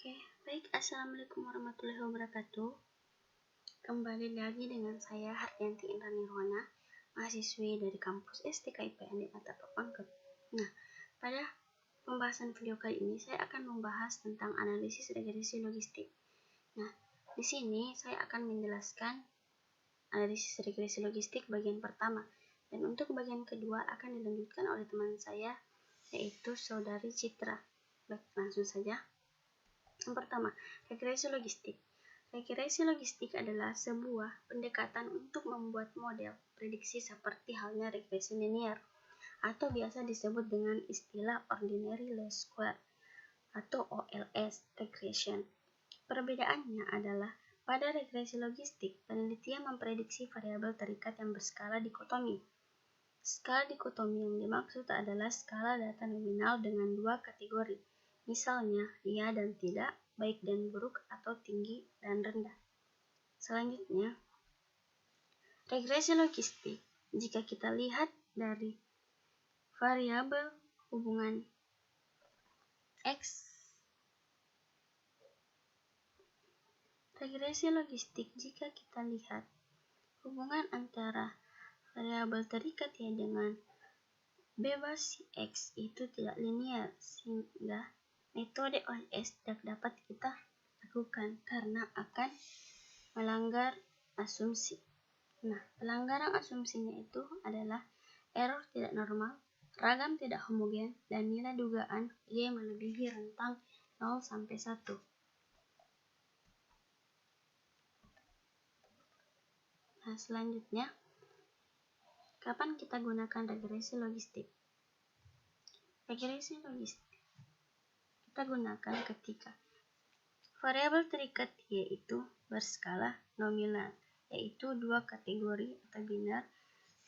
Oke, baik. Assalamualaikum warahmatullahi wabarakatuh. Kembali lagi dengan saya Hardianti Indra Nirwana, mahasiswi dari kampus STKIPN Mata Pangkep. Nah, pada pembahasan video kali ini saya akan membahas tentang analisis regresi logistik. Nah, di sini saya akan menjelaskan analisis regresi logistik bagian pertama, dan untuk bagian kedua akan dilanjutkan oleh teman saya, yaitu Saudari Citra. Baik, langsung saja. Yang pertama, regresi logistik. Regresi logistik adalah sebuah pendekatan untuk membuat model prediksi seperti halnya regresi linear, atau biasa disebut dengan istilah ordinary least square atau OLS regression. Perbedaannya adalah pada regresi logistik, penelitian memprediksi variabel terikat yang berskala dikotomi. Skala dikotomi yang dimaksud adalah skala data nominal dengan dua kategori, misalnya iya dan tidak, baik dan buruk, atau tinggi dan rendah. Selanjutnya, regresi logistik, jika kita lihat dari variabel hubungan X, regresi logistik jika kita lihat hubungan antara variabel terikat ya dengan bebas X itu tidak linear, sehingga metode OLS tidak dapat kita lakukan karena akan melanggar asumsi. Nah, pelanggaran asumsinya itu adalah error tidak normal, ragam tidak homogen, dan nilai dugaan Y melebihi rentang 0 sampai 1. Nah, selanjutnya, kapan kita gunakan regresi logistik? Regresi logistik kita gunakan ketika variabel terikat Y itu berskala nominal, yaitu dua kategori atau binar,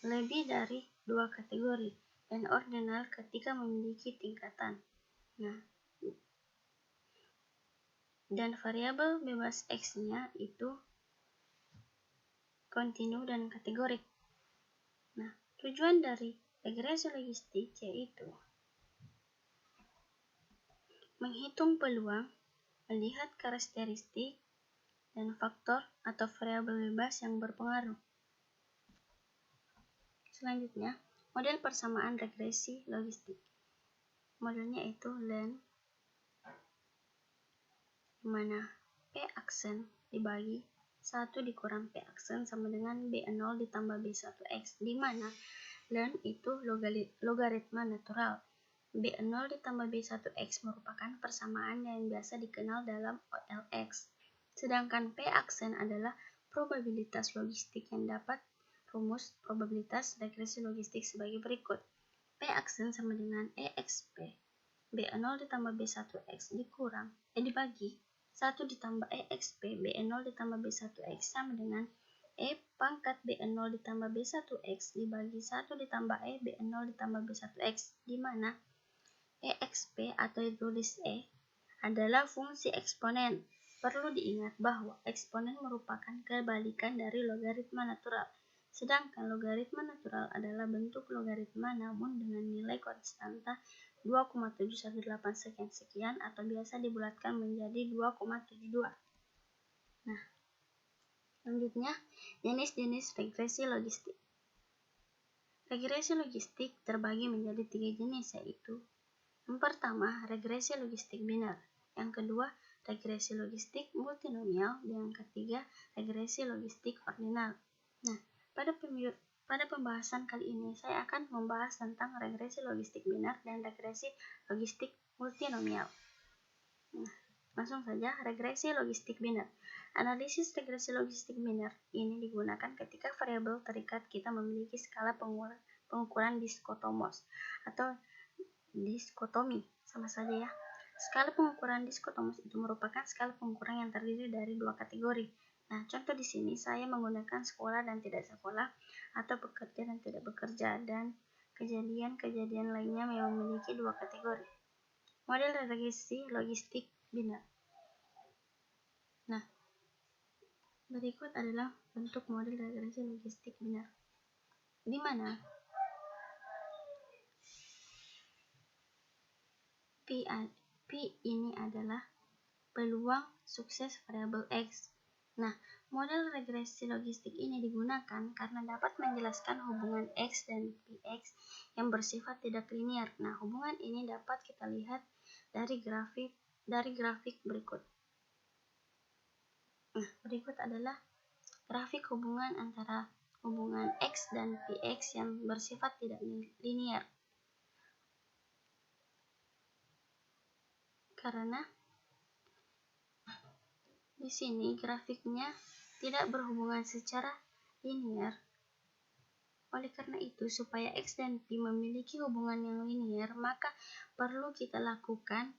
lebih dari dua kategori, dan ordinal ketika memiliki tingkatan. Nah, dan variabel bebas X-nya itu kontinu dan kategorik. Nah, tujuan dari regresi logistik yaitu menghitung peluang, melihat karakteristik dan faktor atau variabel bebas yang berpengaruh. Selanjutnya, model persamaan regresi logistik. Modelnya itu LEN, di mana P aksen dibagi 1 dikurang P aksen sama dengan B0 ditambah B1X, di mana LEN itu logaritma natural. B0 ditambah B1X merupakan persamaan yang biasa dikenal dalam OLX. Sedangkan P aksen adalah probabilitas logistik yang dapat rumus probabilitas regresi logistik sebagai berikut. P aksen sama dengan EXP. B0 ditambah B1X dibagi 1 ditambah EXP B0 ditambah B1X sama dengan E pangkat B0 ditambah B1X dibagi 1 ditambah E B0 ditambah B1X, di mana EXP atau ditulis E adalah fungsi eksponen. Perlu diingat bahwa eksponen merupakan kebalikan dari logaritma natural, sedangkan logaritma natural adalah bentuk logaritma namun dengan nilai konstanta 2,718 sekian atau biasa dibulatkan menjadi 2,72. Nah, selanjutnya jenis-jenis regresi logistik. Regresi logistik terbagi menjadi 3 jenis, yaitu yang pertama, regresi logistik binar. Yang kedua, regresi logistik multinomial. Dan yang ketiga, regresi logistik ordinal. Nah, pada pembahasan kali ini saya akan membahas tentang regresi logistik binar dan regresi logistik multinomial. Nah, langsung saja, regresi logistik binar. Analisis regresi logistik binar ini digunakan ketika variabel terikat kita memiliki skala pengukuran diskotomos atau diskotomi, sama saja ya. Skala pengukuran diskotomos itu merupakan skala pengukuran yang terdiri dari dua kategori. Nah, contoh di sini saya menggunakan sekolah dan tidak sekolah, atau bekerja dan tidak bekerja, dan kejadian-kejadian lainnya yang memiliki dua kategori. Model regresi logistik binar. Nah, berikut adalah bentuk model regresi logistik binar, di mana P ini adalah peluang sukses variabel X. Nah, model regresi logistik ini digunakan karena dapat menjelaskan hubungan X dan Px yang bersifat tidak linear. Nah, hubungan ini dapat kita lihat dari grafik berikut. Nah, berikut adalah grafik hubungan antara hubungan X dan Px yang bersifat tidak linear. Karena di sini grafiknya tidak berhubungan secara linear. Oleh karena itu, supaya X dan P memiliki hubungan yang linear, maka perlu kita lakukan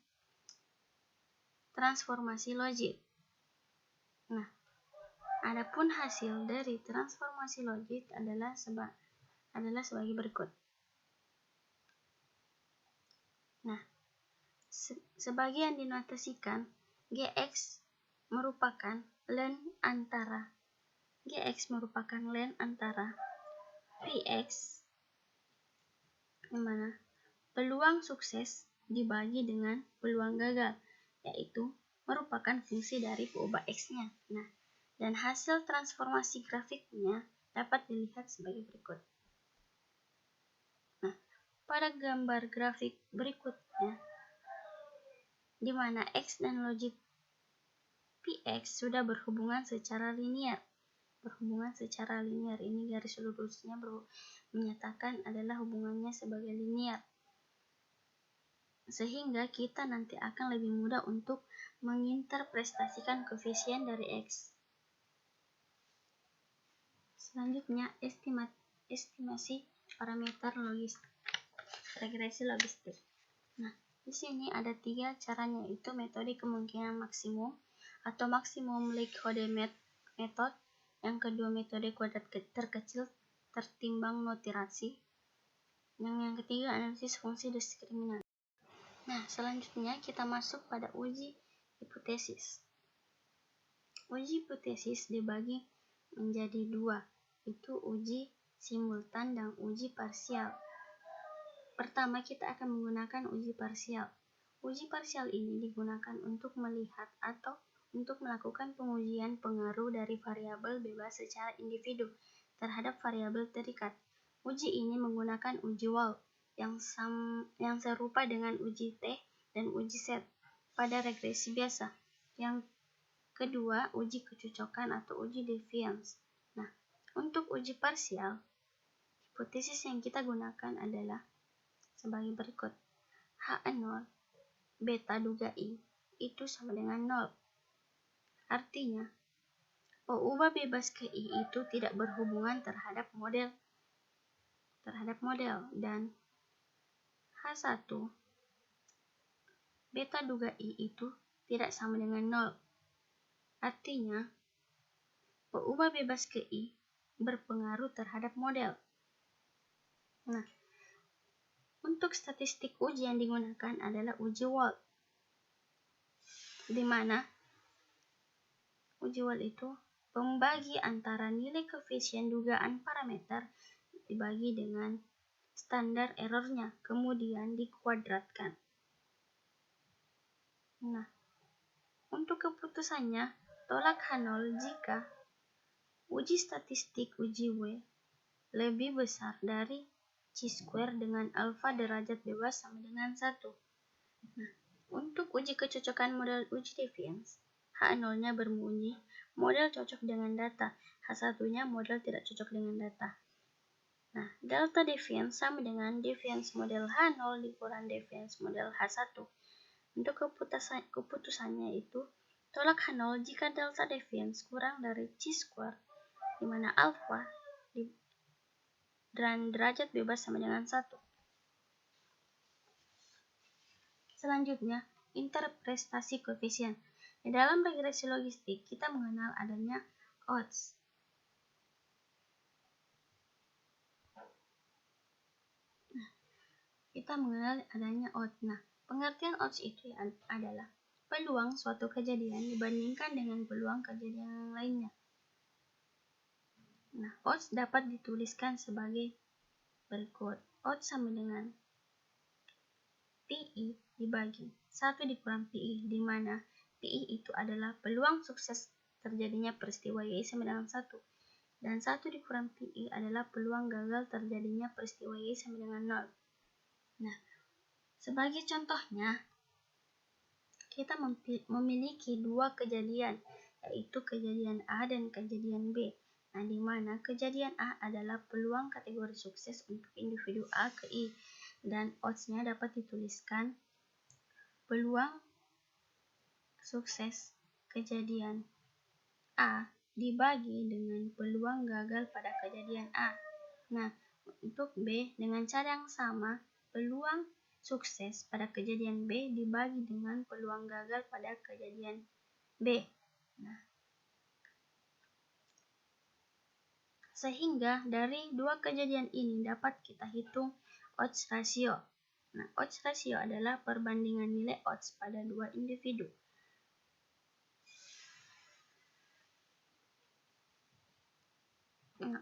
transformasi logit. Nah, adapun hasil dari transformasi logit adalah sebagai berikut. Nah, sebagian dinotasikan Gx merupakan len antara Px, di mana peluang sukses dibagi dengan peluang gagal, yaitu merupakan fungsi dari peubah X-nya. Nah, dan hasil transformasi grafiknya dapat dilihat sebagai berikut. Nah, pada gambar grafik berikutnya, di mana X dan logit Px sudah berhubungan secara linear. Ini garis lurusnya menyatakan adalah hubungannya sebagai linear. Sehingga kita nanti akan lebih mudah untuk menginterpretasikan koefisien dari X. Selanjutnya, estimasi parameter logistik, regresi logistik. Nah, di sini ada 3 caranya, yaitu metode kemungkinan maksimum atau maksimum likelihood method. Yang kedua, metode kuadrat terkecil tertimbang notirasi. Yang ketiga, analisis fungsi diskriminasi. Nah, selanjutnya kita masuk pada uji hipotesis. Uji hipotesis dibagi menjadi 2, yaitu uji simultan dan uji parsial. Pertama, kita akan menggunakan uji parsial. Uji parsial ini digunakan untuk melihat atau untuk melakukan pengujian pengaruh dari variabel bebas secara individu terhadap variabel terikat. Uji ini menggunakan uji Wald yang serupa dengan uji T dan uji set pada regresi biasa. Yang kedua, uji kecocokan atau uji deviance. Nah, untuk uji parsial, hipotesis yang kita gunakan adalah sebagai berikut. H0 beta duga I itu sama dengan 0. Artinya, peubah bebas ke I itu tidak berhubungan terhadap model dan H1 beta duga I itu tidak sama dengan 0. Artinya, peubah bebas ke I berpengaruh terhadap model. Nah, untuk statistik uji yang digunakan adalah uji Wald, di mana uji Wald itu pembagi antara nilai koefisien dugaan parameter dibagi dengan standar errornya, kemudian dikuadratkan. Nah, untuk keputusannya, tolak H0 jika uji statistik uji W lebih besar dari chi-square dengan alfa derajat bebas sama dengan 1. Nah, untuk uji kecocokan model uji deviance, H0-nya berbunyi model cocok dengan data, H1-nya model tidak cocok dengan data. Nah, delta deviance sama dengan deviance model H0 dikurang deviance model H1. Untuk keputusannya itu, tolak H0 jika delta deviance kurang dari chi-square, di mana alfa dan derajat bebas sama dengan 1. Selanjutnya, interpretasi koefisien. Di dalam regresi logistik, kita mengenal adanya odds. Nah, pengertian odds itu adalah peluang suatu kejadian dibandingkan dengan peluang kejadian yang lainnya. Nah, odds dapat dituliskan sebagai berikut. Odds sama dengan PI dibagi 1 dikurang PI, di mana PI itu adalah peluang sukses terjadinya peristiwa Y sama dengan 1. Dan 1 dikurang PI adalah peluang gagal terjadinya peristiwa Y sama dengan 0. Nah, sebagai contohnya, kita memiliki dua kejadian, yaitu kejadian A dan kejadian B. Nah, di mana kejadian A adalah peluang kategori sukses untuk individu A ke I, dan odds-nya dapat dituliskan peluang sukses kejadian A dibagi dengan peluang gagal pada kejadian A. Nah, untuk B, dengan cara yang sama, peluang sukses pada kejadian B dibagi dengan peluang gagal pada kejadian B. Nah, sehingga dari dua kejadian ini dapat kita hitung odds ratio. Nah, odds ratio adalah perbandingan nilai odds pada dua individu. Nah,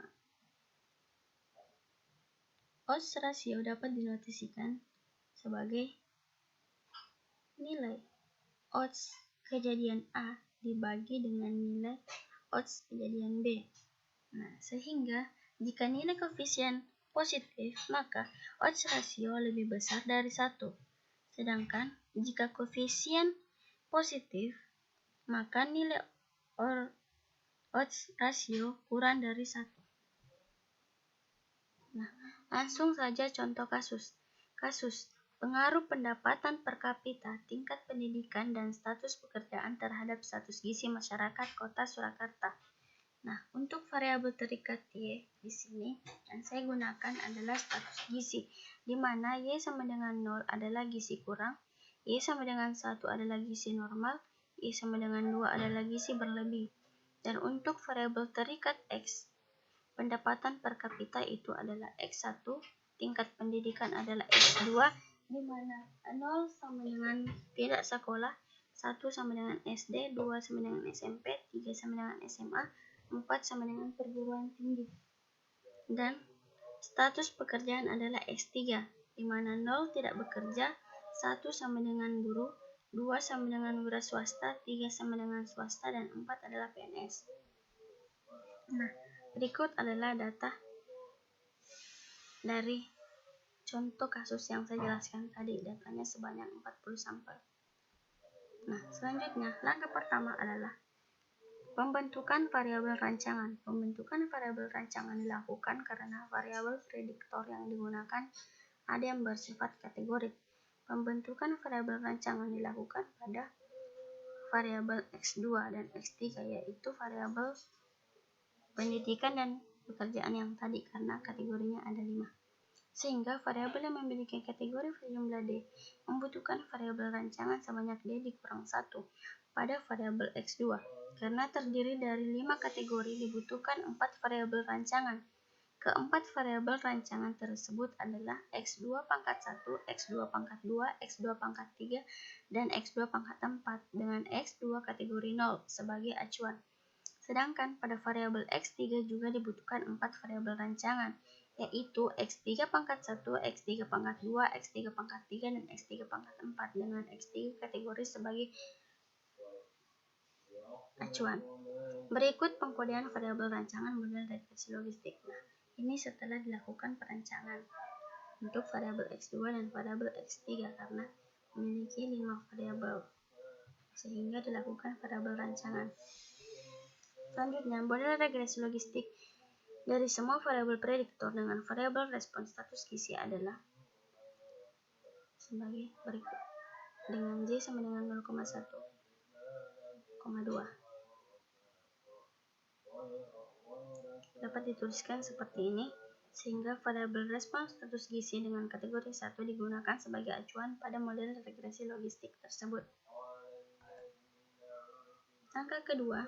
odds ratio dapat dinotasikan sebagai nilai odds kejadian A dibagi dengan nilai odds kejadian B. Nah, sehingga jika nilai koefisien positif, maka odds rasio lebih besar dari 1. Sedangkan jika koefisien positif, maka nilai odds rasio kurang dari 1. Nah, langsung saja contoh kasus. Kasus pengaruh pendapatan per kapita, tingkat pendidikan, dan status pekerjaan terhadap status gizi masyarakat Kota Surakarta. Nah, untuk variabel terikat Y di sini yang saya gunakan adalah status gizi, di mana Y sama dengan 0 adalah gizi kurang, Y sama dengan 1 adalah gizi normal, Y sama dengan 2 adalah gizi berlebih. Dan untuk variabel terikat X, pendapatan per kapita itu adalah X1, tingkat pendidikan adalah X2, di mana 0 sama dengan tidak sekolah, 1 sama dengan SD, 2 sama dengan SMP, 3 sama dengan SMA, 4 sama dengan perguruan tinggi. Dan status pekerjaan adalah X3, di mana 0 tidak bekerja, 1 sama dengan buruh, 2 sama dengan wira swasta, 3 sama dengan swasta, dan 4 adalah PNS. Nah, berikut adalah data dari contoh kasus yang saya jelaskan tadi. Datanya sebanyak 40 sampel. Nah, selanjutnya, langkah pertama adalah pembentukan variabel rancangan. Pembentukan variabel rancangan dilakukan karena variabel prediktor yang digunakan ada yang bersifat kategorik. Pembentukan variabel rancangan dilakukan pada variabel X2 dan X3, yaitu variabel pendidikan dan pekerjaan yang tadi karena kategorinya ada 5. Sehingga variabel yang memiliki kategori berjumlah D membutuhkan variabel rancangan sebanyak D dikurang 1 pada variabel X2. Karena terdiri dari 5 kategori, dibutuhkan 4 variabel rancangan. Keempat variabel rancangan tersebut adalah X2 pangkat 1, X2 pangkat 2, X2 pangkat 3, dan X2 pangkat 4 dengan X2 kategori 0 sebagai acuan. Sedangkan pada variabel X3 juga dibutuhkan 4 variabel rancangan, yaitu X3 pangkat 1, X3 pangkat 2, X3 pangkat 3, dan X3 pangkat 4 dengan X3 kategori sebagai acuan. Berikut pengkodean variabel rancangan model regresi logistik. Nah, ini setelah dilakukan perancangan untuk variabel X2 dan variabel X3 karena memiliki 5 variabel sehingga dilakukan variabel rancangan. Selanjutnya, model regresi logistik dari semua variabel prediktor dengan variabel respons status gizi adalah sebagai berikut. Dengan J sama dengan 0,1, 2. Dapat dituliskan seperti ini, sehingga variabel respons status gizi dengan kategori 1 digunakan sebagai acuan pada model regresi logistik tersebut. Langkah kedua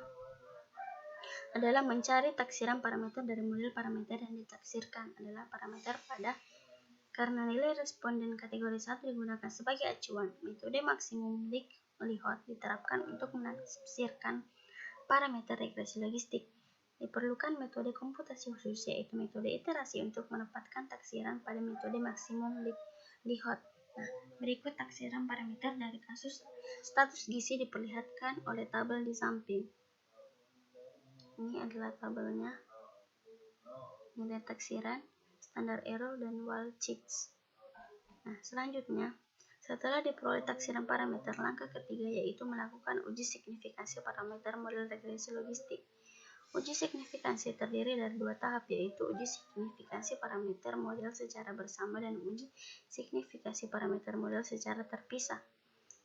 adalah mencari taksiran parameter dari model parameter yang ditaksirkan adalah parameter pada. Karena nilai respon dan kategori 1 digunakan sebagai acuan, metode maksimum likelihood diterapkan untuk menafsirkan parameter regresi logistik. Diperlukan metode komputasi khusus, yaitu metode iterasi untuk menempatkan taksiran pada metode maksimum likelihood. Nah, berikut taksiran parameter dari kasus Status gizi diperlihatkan oleh tabel di samping. Ini adalah tabelnya. Nilai taksiran, standar error, dan Walchicks. Nah, selanjutnya, setelah diperoleh taksiran parameter, langkah ketiga yaitu melakukan uji signifikansi parameter model regresi logistik. Uji signifikansi terdiri dari dua tahap, yaitu uji signifikansi parameter model secara bersama dan uji signifikansi parameter model secara terpisah.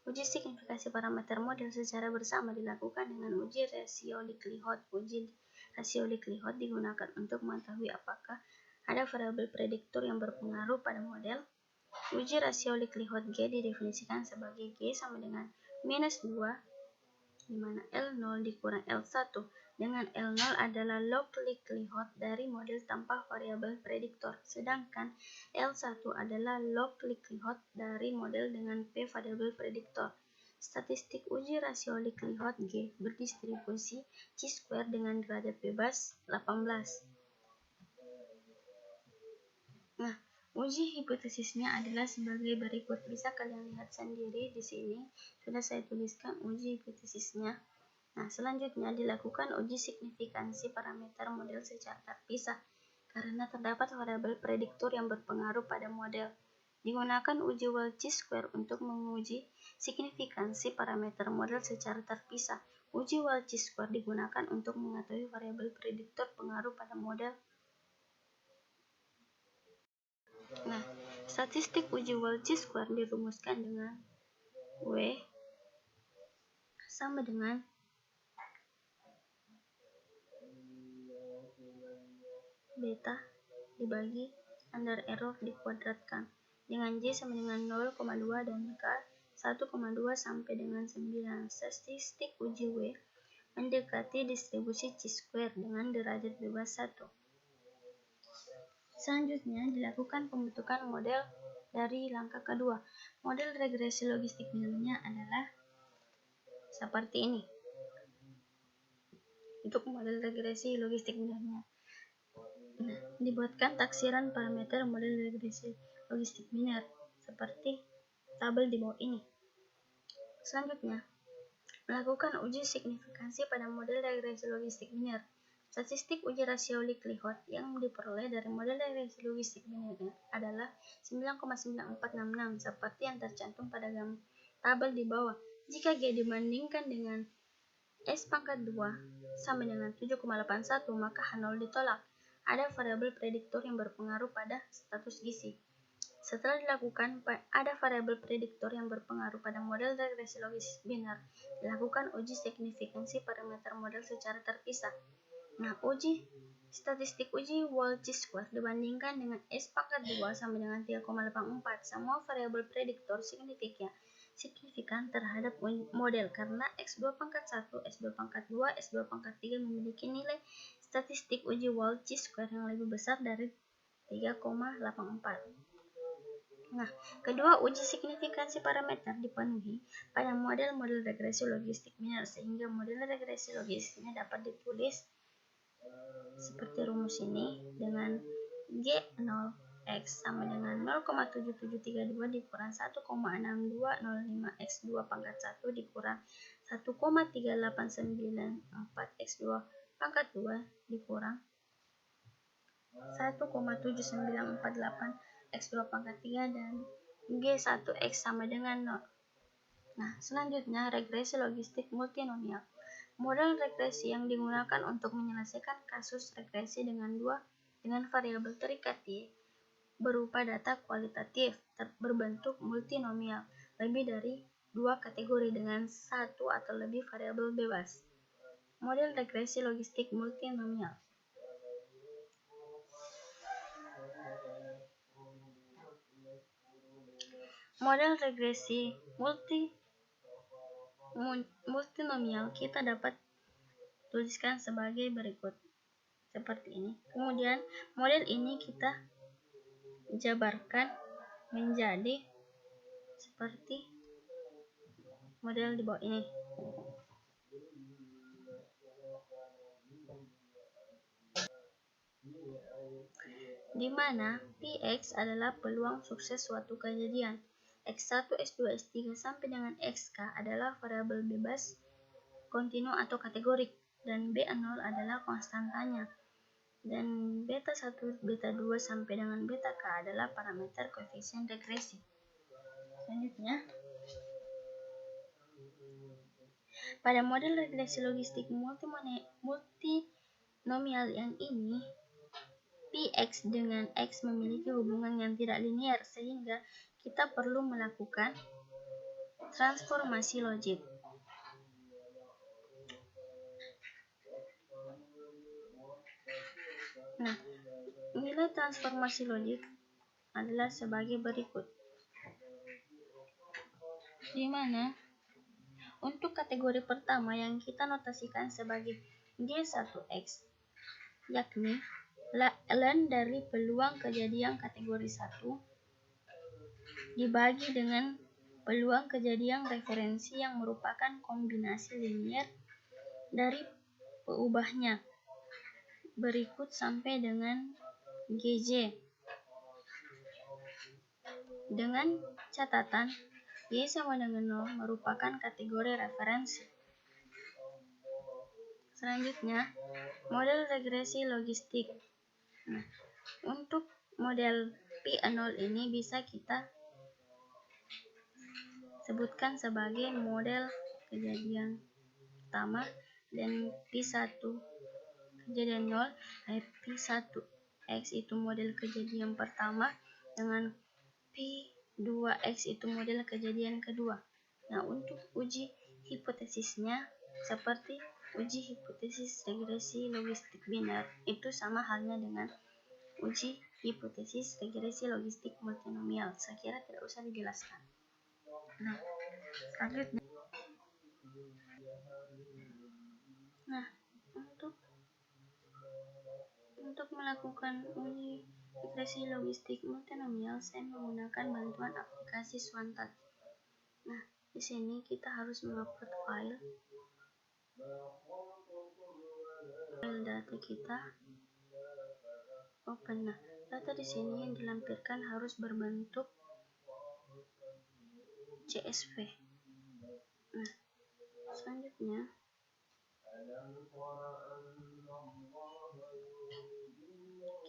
Uji signifikansi parameter model secara bersama dilakukan dengan uji rasio likelihood. Uji rasio likelihood digunakan untuk mengetahui apakah ada variabel prediktor yang berpengaruh pada model. Uji rasio likelihood G didefinisikan sebagai G sama dengan minus 2, di mana L0 dikurang L1, dengan L0 adalah log likelihood dari model tanpa variabel prediktor, sedangkan L1 adalah log likelihood dari model dengan P variabel prediktor. Statistik uji rasio likelihood G berdistribusi chi-square dengan derajat bebas 18. Nah, uji hipotesisnya adalah sebagai berikut. Bisa kalian lihat sendiri di sini. Sudah saya tuliskan uji hipotesisnya. Nah, selanjutnya dilakukan uji signifikansi parameter model secara terpisah karena terdapat variabel prediktor yang berpengaruh pada model. Digunakan uji Walchicks square untuk menguji signifikansi parameter model secara terpisah. Uji Walchicks square digunakan untuk mengetahui variabel prediktor pengaruh pada model. Nah, statistik uji Walchicks square dirumuskan dengan W sama dengan beta dibagi standar error dikuadratkan dengan J sama dengan 0,2 dan K 1,2 sampai dengan 9. Statistik uji W mendekati distribusi chi-square dengan derajat bebas 1. Selanjutnya dilakukan pembentukan model dari langkah kedua. Model regresi logistik minernya adalah seperti ini. Untuk model regresi logistik minernya, nah, dibuatkan taksiran parameter model regresi logistik miner seperti tabel di bawah ini. Selanjutnya, melakukan uji signifikansi pada model regresi logistik miner. Statistik uji rasio likelihood yang diperoleh dari model regresi logistik miner adalah 9,9466 seperti yang tercantum pada tabel di bawah. Jika G dibandingkan dengan S pangkat 2 sama dengan 7,81, maka H0 ditolak. Ada variabel prediktor yang berpengaruh pada status gizi. Setelah dilakukan, ada variabel prediktor yang berpengaruh pada model regresi logistik miner. Dilakukan uji signifikansi parameter model secara terpisah. Nah, statistik uji Walchicks square dibandingkan dengan S pangkat 2 sama dengan 3,84. Semua variabel prediktor signifikan terhadap model karena X2 pangkat 1, S2 pangkat 2, S2 pangkat 3 memiliki nilai statistik uji Walchicks square yang lebih besar dari 3,84. Nah, kedua uji signifikansi parameter dipenuhi pada model-model regresi logistik miner sehingga model regresi logistiknya dapat ditulis seperti rumus ini dengan G0X sama dengan 0,7732 dikurang 1,6205 X2 pangkat 1 dikurang 1,3894 X2 pangkat 2 dikurang 1,7948 X2 pangkat 3 dan G1X sama dengan 0. Nah, selanjutnya regresi logistik multinomial. Model regresi yang digunakan untuk menyelesaikan kasus regresi dengan variabel terikat Y berupa data kualitatif berbentuk multinomial lebih dari 2 kategori dengan 1 atau lebih variabel bebas. Model regresi logistik multinomial. Model regresi multinomial kita dapat tuliskan sebagai berikut, seperti ini. Kemudian model ini kita jabarkan menjadi seperti model di bawah ini. Di mana Px adalah peluang sukses suatu kejadian, X1, X2, X3 sampai dengan Xk adalah variabel bebas, kontinu atau kategorik, dan B0 adalah konstantanya. Dan beta 1, beta 2 sampai dengan beta k adalah parameter koefisien regresi. Selanjutnya, pada model regresi logistik multinomial yang ini, Px dengan X memiliki hubungan yang tidak linear, sehingga kita perlu melakukan transformasi logik. Nah, nilai transformasi logik adalah sebagai berikut, di mana untuk kategori pertama yang kita notasikan sebagai G1X, yakni ln dari peluang kejadian kategori 1 dibagi dengan peluang kejadian referensi yang merupakan kombinasi linear dari peubahnya berikut sampai dengan Gj, dengan catatan Y sama dengan 0 merupakan kategori referensi. Selanjutnya, model regresi logistik. Nah, untuk model P0 ini bisa kita sebutkan sebagai model kejadian pertama, dan P1 kejadian 0, P1X itu model kejadian pertama, dengan P2X itu model kejadian kedua. Nah, untuk uji hipotesisnya seperti uji hipotesis regresi logistik biner, itu sama halnya dengan uji hipotesis regresi logistik multinomial. Saya kira tidak usah dijelaskan. Nah, selanjutnya, untuk melakukan uji regresi logistik multinomial, saya menggunakan bantuan aplikasi Swantat. Nah, di sini kita harus mengupload file data kita. Open. Nah, data di sini yang dilampirkan harus berbentuk CSV. Nah, selanjutnya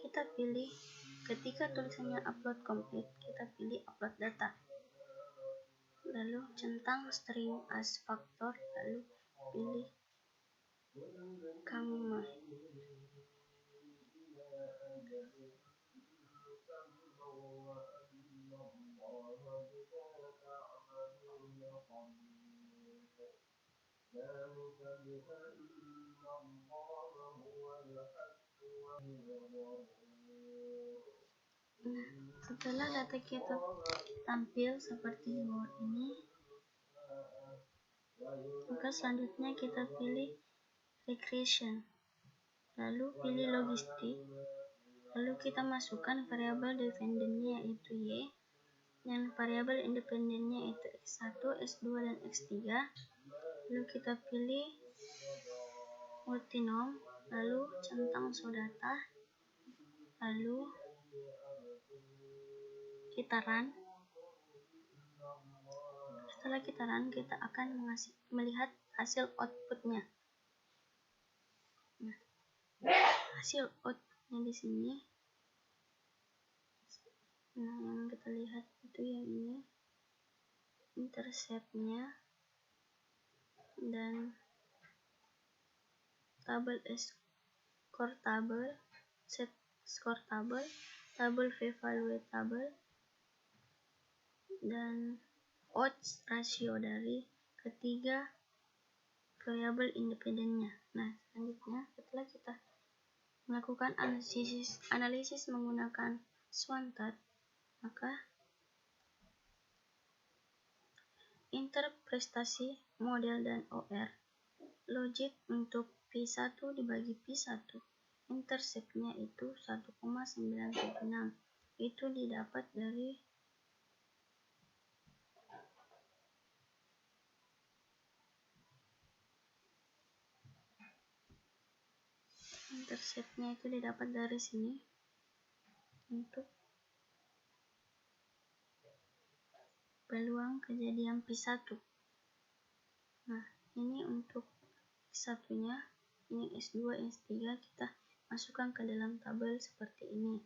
kita pilih, ketika tulisannya upload complete, kita pilih upload data, lalu centang string as factor, lalu pilih comma. Nah, setelah data kita tampil seperti di bawah ini, maka selanjutnya kita pilih regression, lalu pilih logistik, lalu kita masukkan variabel dependennya yaitu Y, dan variabel independennya yaitu X1, X2, dan X3, lalu kita pilih multinom, lalu centang data, lalu kita run. Setelah kita run, kita akan melihat hasil outputnya. Nah, hasil outputnya di sini. Nah, yang kita lihat itu yang ini, interceptnya, dan tabel score table, set score table, tabel v-value table, dan odds ratio dari ketiga variabel independennya. Nah, selanjutnya setelah kita melakukan analisis menggunakan Swantat, maka interpretasi model dan OR logik untuk P1 dibagi P1, interceptnya itu 1,976, itu didapat dari sini. Untuk peluang kejadian P1. Nah, ini untuk P1-nya, ini S2, S3 kita masukkan ke dalam tabel seperti ini.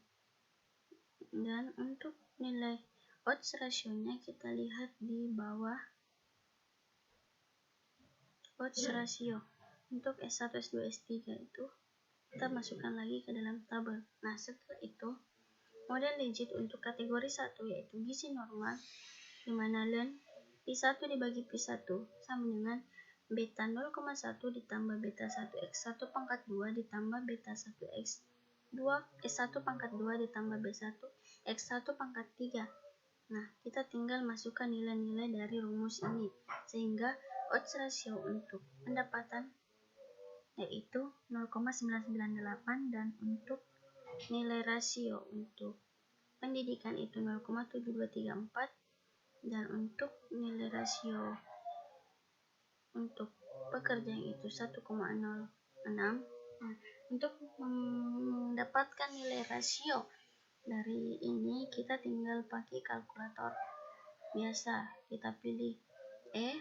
Dan untuk nilai odds ratio-nya kita lihat di bawah. Odds ratio untuk S1, S2, S3 itu kita masukkan lagi ke dalam tabel. Nah, setelah itu model legit untuk kategori 1 yaitu gizi normal, di mana ln P1 dibagi P1 sama dengan beta 0,1 ditambah beta 1 X1 pangkat 2 ditambah beta 1 X2 S1 pangkat 2 ditambah B1 X1 pangkat 3. Nah, kita tinggal masukkan nilai-nilai dari rumus ini, sehingga odds ratio untuk pendapatan yaitu 0,998 dan untuk nilai rasio untuk pendidikan itu 0,7234 dan untuk nilai rasio untuk pekerjaan itu 1,06. Nah, untuk mendapatkan nilai rasio dari ini kita tinggal pakai kalkulator biasa. Kita pilih E,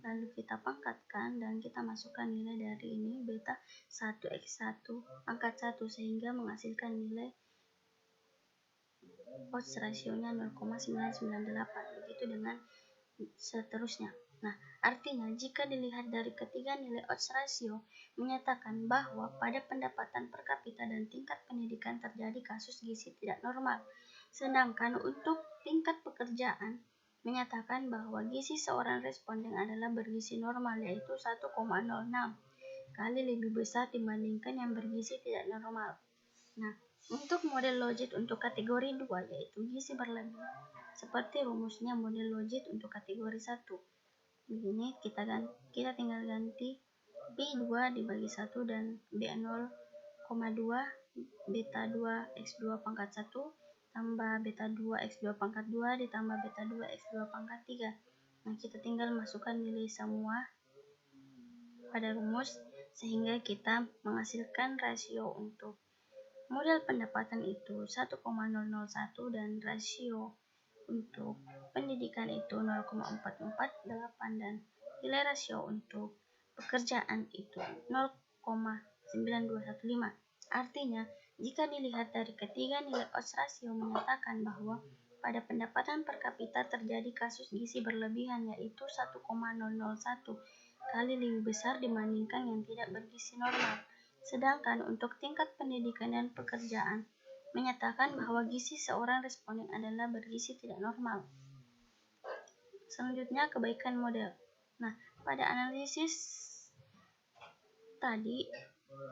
lalu kita pangkatkan dan kita masukkan nilai dari ini beta 1x1 pangkat 1 sehingga menghasilkan nilai odds rasionya 0,998. Begitu dengan seterusnya. Nah, artinya jika dilihat dari ketiga nilai odds ratio menyatakan bahwa pada pendapatan per kapita dan tingkat pendidikan terjadi kasus gizi tidak normal. Sedangkan untuk tingkat pekerjaan menyatakan bahwa gizi seorang responden adalah bergizi normal, yaitu 1,06 kali lebih besar dibandingkan yang bergizi tidak normal. Nah, untuk model logit untuk kategori 2 yaitu gizi berlebih, seperti rumusnya model logit untuk kategori 1. Begini, kita tinggal ganti P2 dibagi 1 dan B0,2 beta 2 X2 pangkat 1 tambah beta 2 X2 pangkat 2 ditambah beta 2 X2 pangkat 3. Nah, kita tinggal masukkan nilai semua pada rumus sehingga kita menghasilkan rasio untuk modal pendapatan itu 1,001 dan rasio untuk pendidikan itu 0,448 dan nilai rasio untuk pekerjaan itu 0,9215. Artinya, jika dilihat dari ketiga nilai odds rasio menyatakan bahwa pada pendapatan per kapita terjadi kasus gizi berlebihan, yaitu 1,001 kali lebih besar dibandingkan yang tidak bergizi normal. Sedangkan untuk tingkat pendidikan dan pekerjaan menyatakan bahwa gizi seorang responden adalah bergizi tidak normal. Selanjutnya, kebaikan model. Nah, pada analisis tadi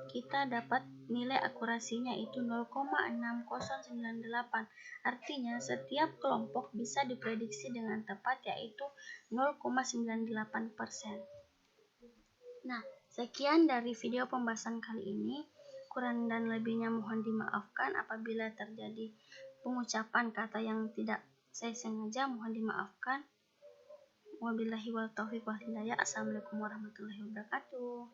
kita dapat nilai akurasinya itu 0,6098. Artinya setiap kelompok bisa diprediksi dengan tepat, yaitu 0,98%. Nah, sekian dari video pembahasan kali ini. Kurang dan lebihnya mohon dimaafkan apabila terjadi pengucapan kata yang tidak saya sengaja, mohon dimaafkan. Wabillahi wal taufiq wal hidayah. Assalamualaikum warahmatullahi wabarakatuh.